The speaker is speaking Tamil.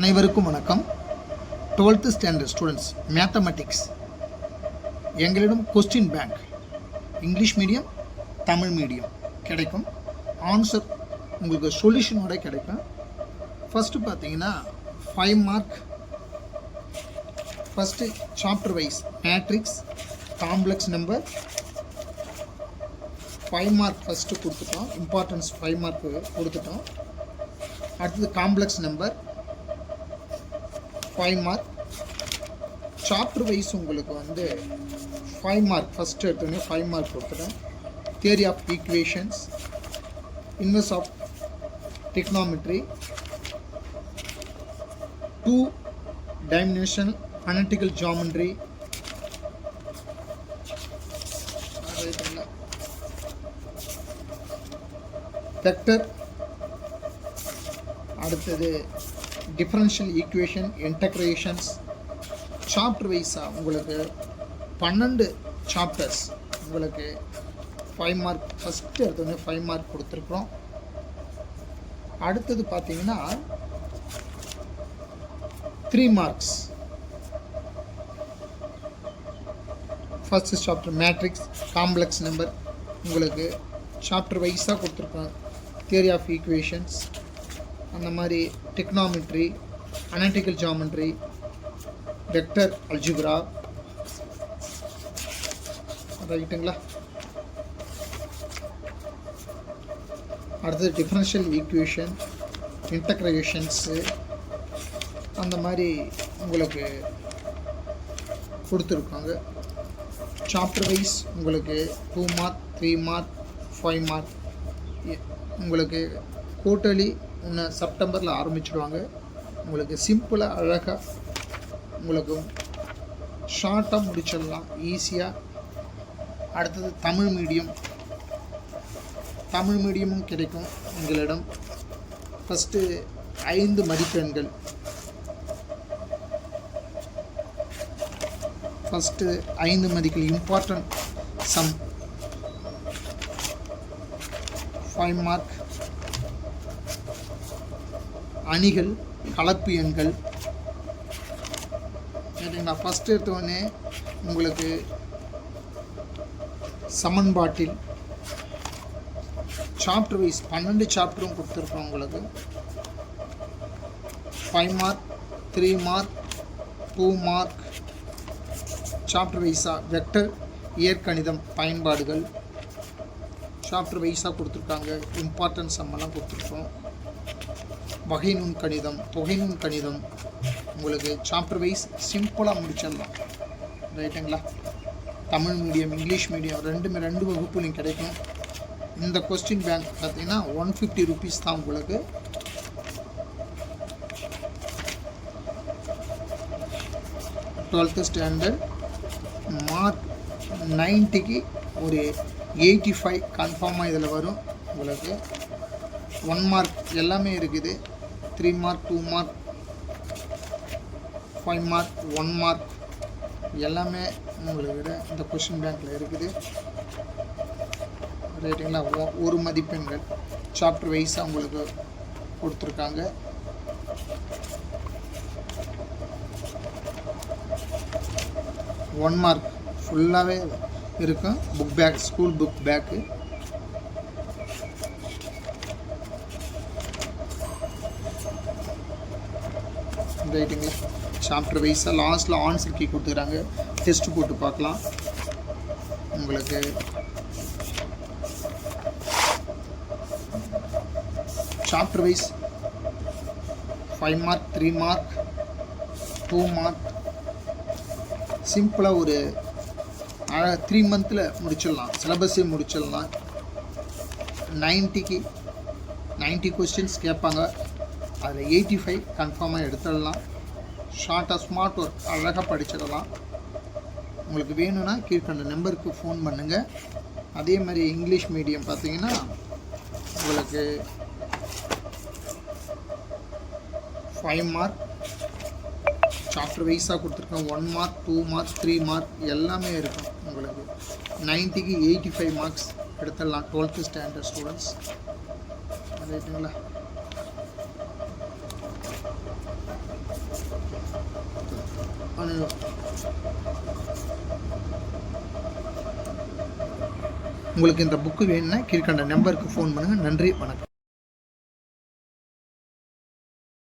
அனைவருக்கும் வணக்கம். 12th ஸ்டாண்டர்ட் ஸ்டூடெண்ட்ஸ், மேத்தமெட்டிக்ஸ் எங்களிடம் question bank English medium, Tamil medium கிடைக்கும். ஆன்சர் உங்களுக்கு சொல்யூஷனோட கிடைக்கும். ஃபஸ்ட்டு பார்த்தீங்கன்னா 5 mark. First chapter wise matrix, complex number 5 mark first கொடுத்துட்டோம். இம்பார்ட்டன்ஸ் 5 மார்க் கொடுத்துட்டோம். அடுத்தது complex number 5 mark. Chapter wise உங்களுக்கு 5 மார்க் ஃபஸ்ட்டு எடுத்தோடனே 5 மார்க் கொடுத்துட்டேன். Theory of equations, inverse of trigonometry, 2 dimensional analytical geometry, vector, அடுத்தது டிஃபரன்ஷியல் ஈக்குவேஷன், இன்டகிரேஷன்ஸ். சாப்டர் வைஸாக உங்களுக்கு 12 சாப்டர்ஸ் உங்களுக்கு 5 மார்க் ஃபஸ்ட்டு எடுத்தோடனே 5 மார்க் கொடுத்துருக்குறோம். அடுத்தது பார்த்தீங்கன்னா 3 marks. First chapter matrix, complex number உங்களுக்கு சாப்டர் வைஸாக கொடுத்துருக்கோம். தியரி ஆஃப் ஈக்குவேஷன்ஸ், அந்த மாதிரி trigonometry, analytical geometry, vector algebra, ரைட்டுங்களா. அடுத்தது டிஃபரன்ஷியல் ஈக்குவேஷன், இன்டகிரேஷன்ஸு, அந்த மாதிரி உங்களுக்கு கொடுத்துருக்காங்க. சாப்டர் வைஸ் உங்களுக்கு 2 மார்க், 3 மார்க், 5 மார்க். உங்களுக்கு குவார்ட்டர்லி இன்னும் செப்டம்பரில் ஆரம்பிச்சிடுவாங்க. உங்களுக்கு சிம்பிளாக அழகாக உங்களுக்கு ஷார்ட்டாக முடிச்சிடலாம் ஈஸியாக. அடுத்தது தமிழ் மீடியம், தமிழ் மீடியமும் கிடைக்கும் எங்களிடம். ஃபஸ்ட்டு 5 மதிப்பெண்கள். ஃபஸ்ட்டு 5 மதிப்பெண்கள் இம்பார்ட்டன்ட் சம் 5 மார்க். அணிகள், கலப்பு எண்கள். சரிங்களா. ஃபஸ்ட்டு எடுத்தோடனே உங்களுக்கு சமன்பாட்டில் சாப்டர் வைஸ் 12 சாப்டரும் கொடுத்துருக்கோம் உங்களுக்கு. 5 மார்க், 3 மார்க், 2 மார்க். சாப்டர் வைஸாக வெக்டர், இயற்கணிதம் பயன்பாடுகள் சாப்டர் வைஸாக கொடுத்துருக்காங்க. இம்பார்ட்டன்ஸ் சம்மெல்லாம் கொடுத்துருக்கோம். வகை நுண் கணிதம், தொகை நுண் கணிதம் உங்களுக்கு சாப்டர் வைஸ் சிம்பிளாக முடிச்சிடலாம். ரைட்டுங்களா. தமிழ் மீடியம், இங்கிலீஷ் மீடியம் ரெண்டுமே 2 வகுப்புலையும் கிடைக்கும். இந்த கொஸ்டின் பேங்க் பார்த்தீங்கன்னா 150 ருபீஸ் தான் உங்களுக்கு. டுவெல்த்து ஸ்டாண்டர்ட் மார்க் 90க்கு ஒரு 85 கன்ஃபார்மாக இதில் வரும் உங்களுக்கு. 1 மார்க் எல்லாமே இருக்குது. 3 மார்க், 2 மார்க், 5 மார்க், 1 மார்க் எல்லாமே உங்களுக்கு இந்த கொஷின் பேங்க்கில் இருக்குது. ரைட்டுங்களா. 1 மதிப்பெண்கள் சாப்டர் வைஸாக உங்களுக்கு கொடுத்துருக்காங்க. ஒன் மார்க் ஃபுல்லாகவே இருக்கும். Book back, school book back. ரைட்டுங்களா. சாப்டர் வைஸாக லாஸ்ட்டில் ஆன்சர் கீ கொடுத்துக்கிறாங்க. டெஸ்ட்டு போட்டு பார்க்கலாம். உங்களுக்கு chapter wise 5 mark, 3 mark, 2 mark. சிம்பிளாக ஒரு 3 மந்தில் முடிச்சிடலாம். சிலபஸே முடிச்சிடலாம். 90க்கு 90 கொஸ்டின்ஸ் கேட்பாங்க. அதில் 85 கன்ஃபார்மாக எடுத்துடலாம். ஷார்ட்டாக ஸ்மார்ட் ஒர்க் அழகாக படிச்சிடலாம். உங்களுக்கு வேணும்னா கீழ்கண்ட நம்பருக்கு ஃபோன் பண்ணுங்கள். அதே மாதிரி இங்கிலீஷ் மீடியம் பார்த்தீங்கன்னா உங்களுக்கு 5 மார்க் சாப்டர் வைஸாக கொடுத்துருக்கேன். 1 மார்க், 2 மார்க், 3 மார்க் எல்லாமே இருக்கும் உங்களுக்கு. 90க்கு 85 மார்க்ஸ் எடுத்துடலாம் 12th ஸ்டாண்டர்ட் ஸ்டூடெண்ட்ஸ். ரைட்டுங்களா. உங்களுக்கு இந்த புக்கு வேணும்னா கீழ்கண்ட நம்பருக்கு ஃபோன் பண்ணுங்கள். நன்றி, வணக்கம்.